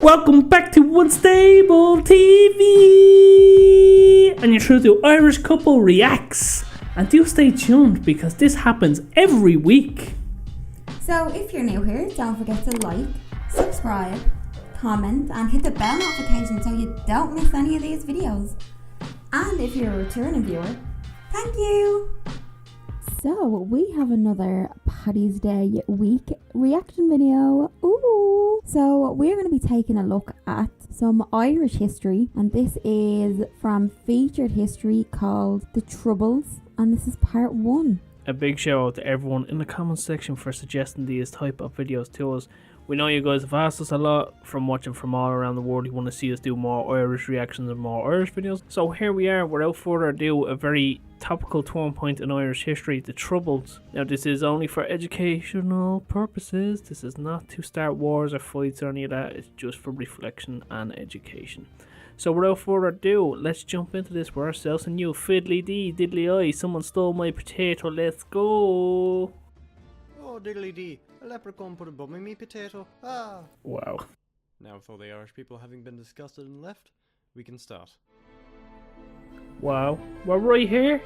Welcome back to Unstable TV! And you're through to Irish Couple Reacts. And do stay tuned because this happens every week. So if you're new here, don't forget to like, subscribe, comment and hit the bell notification so you don't miss any of these videos. And if you're a returning viewer, thank you! So we have another Paddy's Day week reaction video. Ooh! So we're going to be taking a look at some Irish history, and this is from Featured History called The Troubles, and this is part 1. A big shout out to everyone in the comments section for suggesting these type of videos to us. We know you guys have asked us a lot from watching from all around the world. You want to see us do more Irish reactions and more Irish videos. So here we are, without further ado, a very topical turn point in Irish history, the Troubles. Now this is only for educational purposes. This is not to start wars or fights or any of that. It's just for reflection and education. So without further ado, let's jump into this for ourselves and you. Fiddly dee, diddly eye, someone stole my potato, let's go! Oh, diddly dee, a leprechaun put a bum in me potato. Ah! Wow. Now with all the Irish people having been disgusted and left, we can start. Wow, we're right here?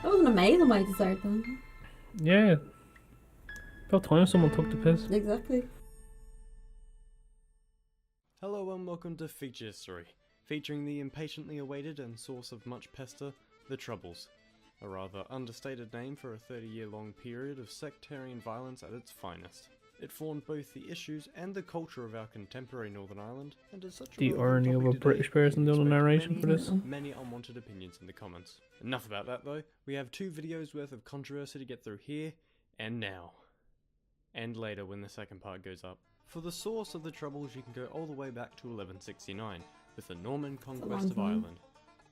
That was an amazing way to start them. Yeah. About time someone took the piss. Exactly. Hello and welcome to Feature History, featuring the impatiently awaited and source of much pester, the Troubles. A rather understated name for a 30-year-long period of sectarian violence at its finest. It formed both the issues and the culture of our contemporary Northern Ireland, and is such The irony of a British person doing a narration for this. Many unwanted opinions in the comments. Enough about that though, we have 2 videos worth of controversy to get through here, and now. And later when the second part goes up. For the source of the Troubles you can go all the way back to 1169, with the Norman conquest of Ireland.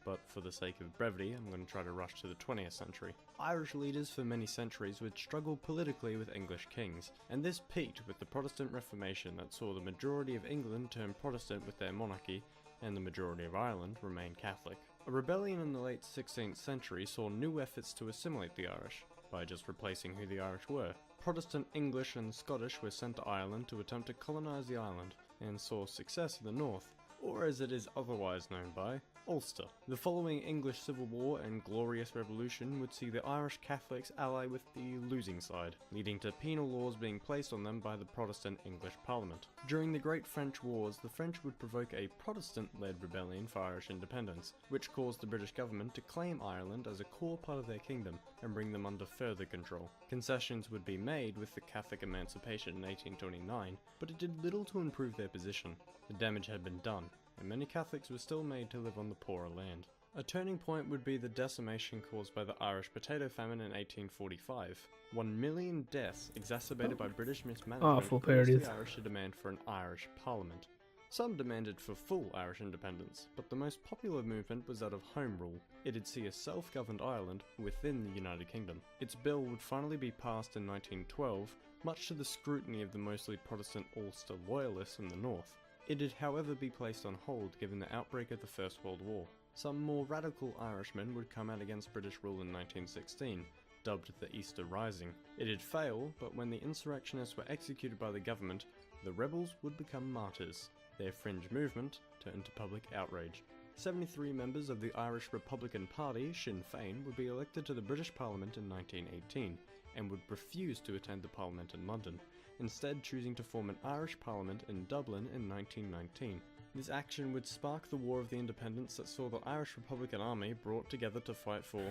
But for the sake of brevity, I'm going to try to rush to the 20th century. Irish leaders for many centuries would struggle politically with English kings, and this peaked with the Protestant Reformation that saw the majority of England turn Protestant with their monarchy, and the majority of Ireland remain Catholic. A rebellion in the late 16th century saw new efforts to assimilate the Irish, by just replacing who the Irish were. Protestant English and Scottish were sent to Ireland to attempt to colonise the island, and saw success in the north, or as it is otherwise known by, Ulster. The following English Civil War and Glorious Revolution would see the Irish Catholics ally with the losing side, leading to penal laws being placed on them by the Protestant English Parliament. During the Great French Wars, the French would provoke a Protestant-led rebellion for Irish independence, which caused the British government to claim Ireland as a core part of their kingdom and bring them under further control. Concessions would be made with the Catholic emancipation in 1829, but it did little to improve their position. The damage had been done, and many Catholics were still made to live on the poorer land. A turning point would be the decimation caused by the Irish potato famine in 1845. 1 million deaths exacerbated by British mismanagement caused the Irish to demand for an Irish parliament. Some demanded for full Irish independence, but the most popular movement was that of Home Rule. It'd see a self-governed Ireland within the United Kingdom. Its bill would finally be passed in 1912, much to the scrutiny of the mostly Protestant Ulster loyalists in the north. It'd however be placed on hold given the outbreak of the First World War. Some more radical Irishmen would come out against British rule in 1916, dubbed the Easter Rising. It'd fail, but when the insurrectionists were executed by the government, the rebels would become martyrs. Their fringe movement turned to public outrage. 73 members of the Irish Republican Party, Sinn Féin, would be elected to the British Parliament in 1918, and would refuse to attend the Parliament in London, instead choosing to form an Irish Parliament in Dublin in 1919. This action would spark the War of the Independence that saw the Irish Republican Army brought together to fight for,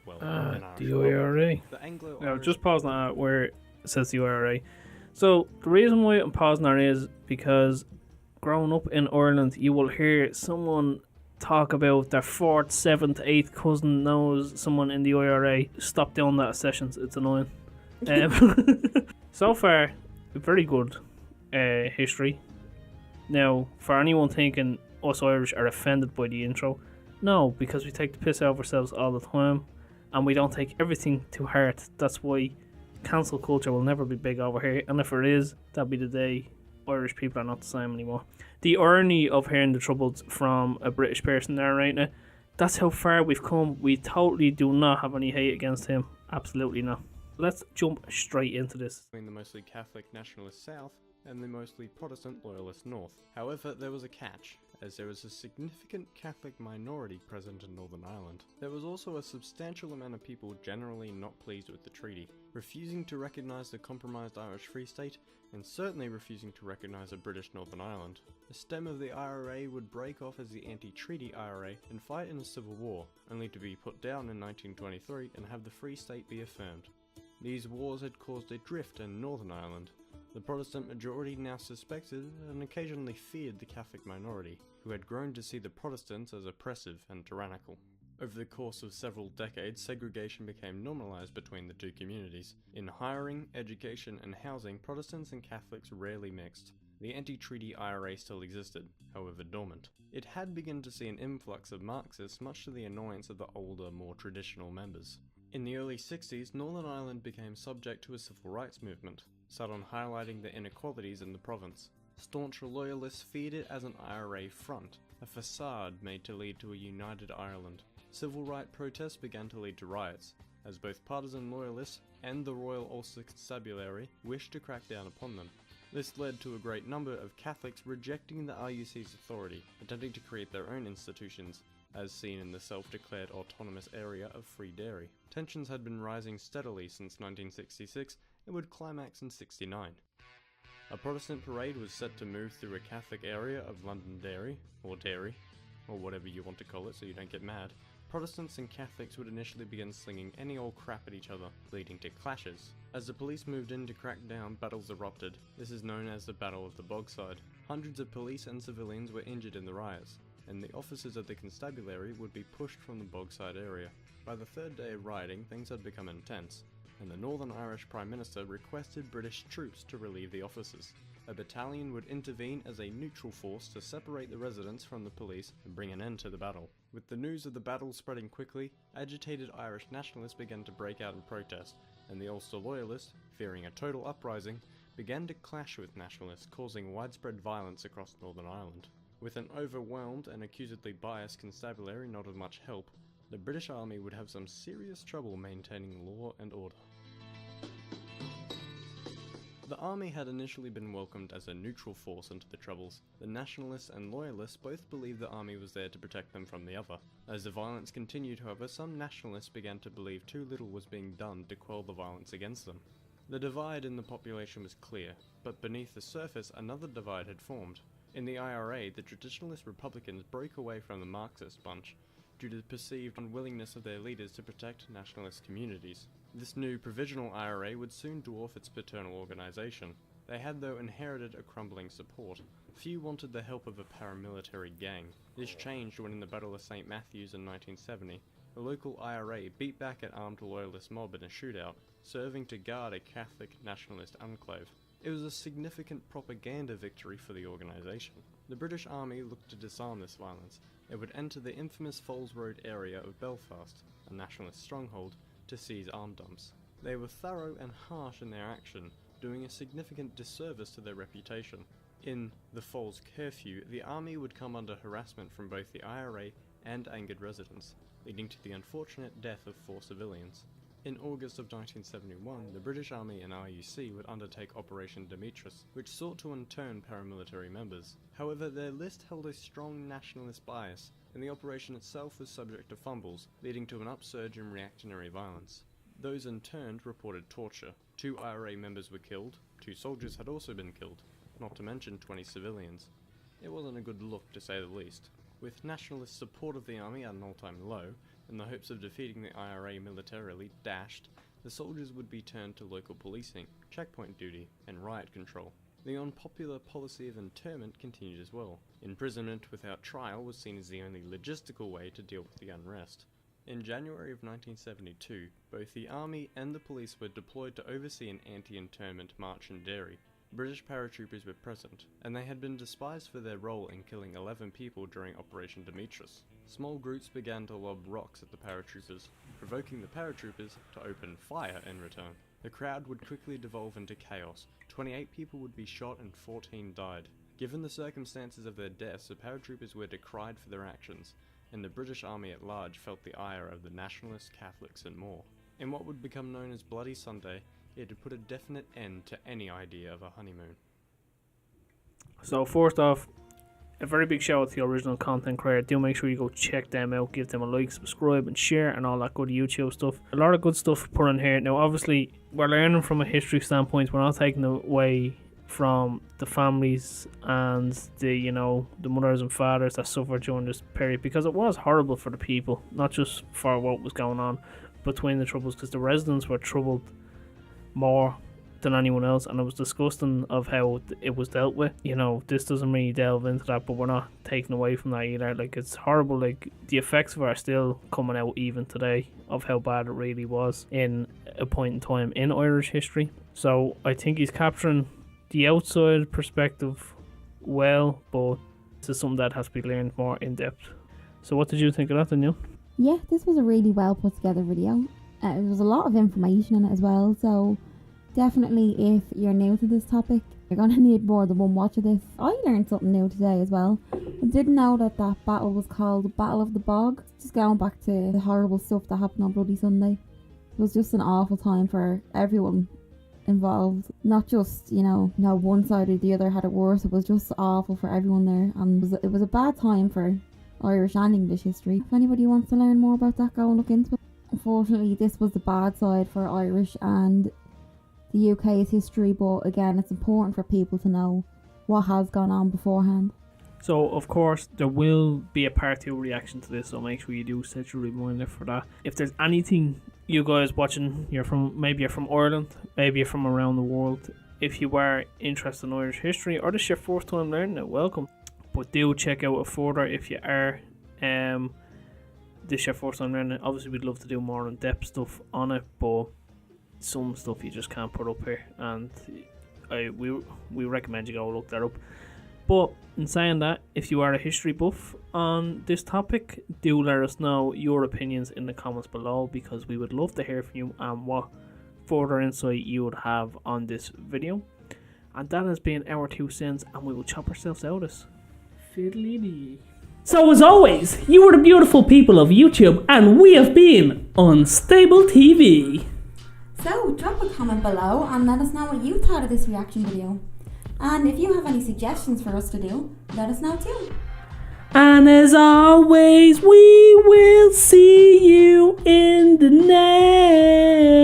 well, an Irish the IRA. The Anglo-Irish... Now, just pausing that where it says the IRA. So, the reason why I'm pausing that is because growing up in Ireland, you will hear someone talk about their 4th, 7th, 8th cousin knows someone in the IRA. Stop doing that at sessions, it's annoying. So far, very good history. Now, for anyone thinking us Irish are offended by the intro, no, because we take the piss out of ourselves all the time, and we don't take everything to heart. That's why cancel culture will never be big over here, and if it is, that'll be the day Irish people are not the same anymore. The irony of hearing the Troubles from a British person there right now, that's how far we've come. We totally do not have any hate against him. Absolutely not. Let's jump straight into this. Between the mostly Catholic nationalist South and the mostly Protestant loyalist north. However, there was a catch, as there was a significant Catholic minority present in Northern Ireland. There was also a substantial amount of people generally not pleased with the treaty, refusing to recognise the compromised Irish Free State, and certainly refusing to recognise a British Northern Ireland. The stem of the IRA would break off as the anti-treaty IRA and fight in a civil war, only to be put down in 1923 and have the Free State be affirmed. These wars had caused a drift in Northern Ireland. The Protestant majority now suspected and occasionally feared the Catholic minority, who had grown to see the Protestants as oppressive and tyrannical. Over the course of several decades, segregation became normalised between the two communities. In hiring, education and housing, Protestants and Catholics rarely mixed. The anti-treaty IRA still existed, however dormant. It had begun to see an influx of Marxists, much to the annoyance of the older, more traditional members. In the early 60s, Northern Ireland became subject to a civil rights movement, set on highlighting the inequalities in the province. Staunch loyalists feared it as an IRA front, a facade made to lead to a united Ireland. Civil rights protests began to lead to riots, as both partisan loyalists and the Royal Ulster Constabulary wished to crack down upon them. This led to a great number of Catholics rejecting the RUC's authority, attempting to create their own institutions, as seen in the self-declared autonomous area of Free Derry. Tensions had been rising steadily since 1966 and would climax in '69. A Protestant parade was set to move through a Catholic area of Londonderry, or whatever you want to call it so you don't get mad. Protestants and Catholics would initially begin slinging any old crap at each other, leading to clashes. As the police moved in to crack down, battles erupted. This is known as the Battle of the Bogside. Hundreds of police and civilians were injured in the riots, and the officers of the constabulary would be pushed from the Bogside area. By the third day of rioting, things had become intense, and the Northern Irish Prime Minister requested British troops to relieve the officers. A battalion would intervene as a neutral force to separate the residents from the police and bring an end to the battle. With the news of the battle spreading quickly, agitated Irish nationalists began to break out in protest, and the Ulster Loyalists, fearing a total uprising, began to clash with nationalists, causing widespread violence across Northern Ireland. With an overwhelmed and accusedly biased constabulary not of much help, the British Army would have some serious trouble maintaining law and order. The army had initially been welcomed as a neutral force into the Troubles. The nationalists and loyalists both believed the army was there to protect them from the other. As the violence continued, however, some nationalists began to believe too little was being done to quell the violence against them. The divide in the population was clear, but beneath the surface another divide had formed. In the IRA, the traditionalist Republicans broke away from the Marxist bunch due to the perceived unwillingness of their leaders to protect nationalist communities. This new provisional IRA would soon dwarf its paternal organisation. They had, though, inherited a crumbling support. Few wanted the help of a paramilitary gang. This changed when in the Battle of St. Matthews in 1970, a local IRA beat back an armed loyalist mob in a shootout, serving to guard a Catholic nationalist enclave. It was a significant propaganda victory for the organisation. The British Army looked to disarm this violence. It would enter the infamous Falls Road area of Belfast, a nationalist stronghold, to seize arm dumps. They were thorough and harsh in their action, doing a significant disservice to their reputation. In the Falls Curfew, the army would come under harassment from both the IRA and angered residents, leading to the unfortunate death of 4 civilians. In August of 1971, the British Army and RUC would undertake Operation Demetrius, which sought to intern paramilitary members. However, their list held a strong nationalist bias, and the operation itself was subject to fumbles, leading to an upsurge in reactionary violence. Those interned reported torture. 2 IRA members were killed, 2 soldiers had also been killed, not to mention 20 civilians. It wasn't a good look, to say the least. With nationalist support of the army at an all-time low, and the hopes of defeating the IRA militarily dashed, the soldiers would be turned to local policing, checkpoint duty, and riot control. The unpopular policy of internment continued as well. Imprisonment without trial was seen as the only logistical way to deal with the unrest. In January of 1972, both the army and the police were deployed to oversee an anti-internment march in Derry. British paratroopers were present, and they had been despised for their role in killing 11 people during Operation Demetrius. Small groups began to lob rocks at the paratroopers, provoking the paratroopers to open fire in return. The crowd would quickly devolve into chaos. 28 people would be shot and 14 died. Given the circumstances of their deaths, the paratroopers were decried for their actions, and the British Army at large felt the ire of the nationalists, Catholics and more. In what would become known as Bloody Sunday, it had put a definite end to any idea of a honeymoon. So first off, a very big shout out to the original content creator. Do make sure you go check them out, give them a like, subscribe and share and all that good YouTube stuff. A lot of good stuff put on here. Now obviously we're learning from a history standpoint. We're not taking away from the families and the the mothers and fathers that suffered during this period, because it was horrible for the people, not just for what was going on between the troubles, because the residents were troubled more than anyone else, and it was disgusting of how it was dealt with. This doesn't really delve into that, but we're not taking away from that either. Like, it's horrible. Like, the effects of it are still coming out even today of how bad it really was in a point in time in Irish history. So I think he's capturing the outside perspective well, but this is something that has to be learned more in depth. So what did you think of that, Daniel? Yeah, this was a really well put together video. There was a lot of information in it as well, so definitely if you're new to this topic, you're going to need more than one watch of this. I learned something new today as well. I didn't know that battle was called the Battle of the Bog. Just going back to the horrible stuff that happened on Bloody Sunday. It was just an awful time for everyone involved. Not just, one side or the other had it worse. It was just awful for everyone there. And it was a bad time for Irish and English history. If anybody wants to learn more about that, go and look into it. Unfortunately, this was the bad side for Irish and the UK's history, but again, it's important for people to know what has gone on beforehand. So, of course, there will be a part 2 reaction to this, so make sure you do set your reminder for that. If there's anything you guys watching, maybe you're from Ireland, maybe you're from around the world, if you are interested in Irish history, or this is your first time learning it, welcome. But do check out it further if you are this is your first time learning it. Obviously, we'd love to do more in-depth stuff on it, but some stuff you just can't put up here, and we recommend you go look that up. But in saying that, if you are a history buff on this topic, do let us know your opinions in the comments below, because we would love to hear from you and what further insight you would have on this video. And that has been our 2 cents, and we will chop ourselves out as fiddly. So as always, you are the beautiful people of YouTube, and we have been Unstable TV. So drop a comment below and let us know what you thought of this reaction video. And if you have any suggestions for us to do, let us know too. And as always, we will see you in the next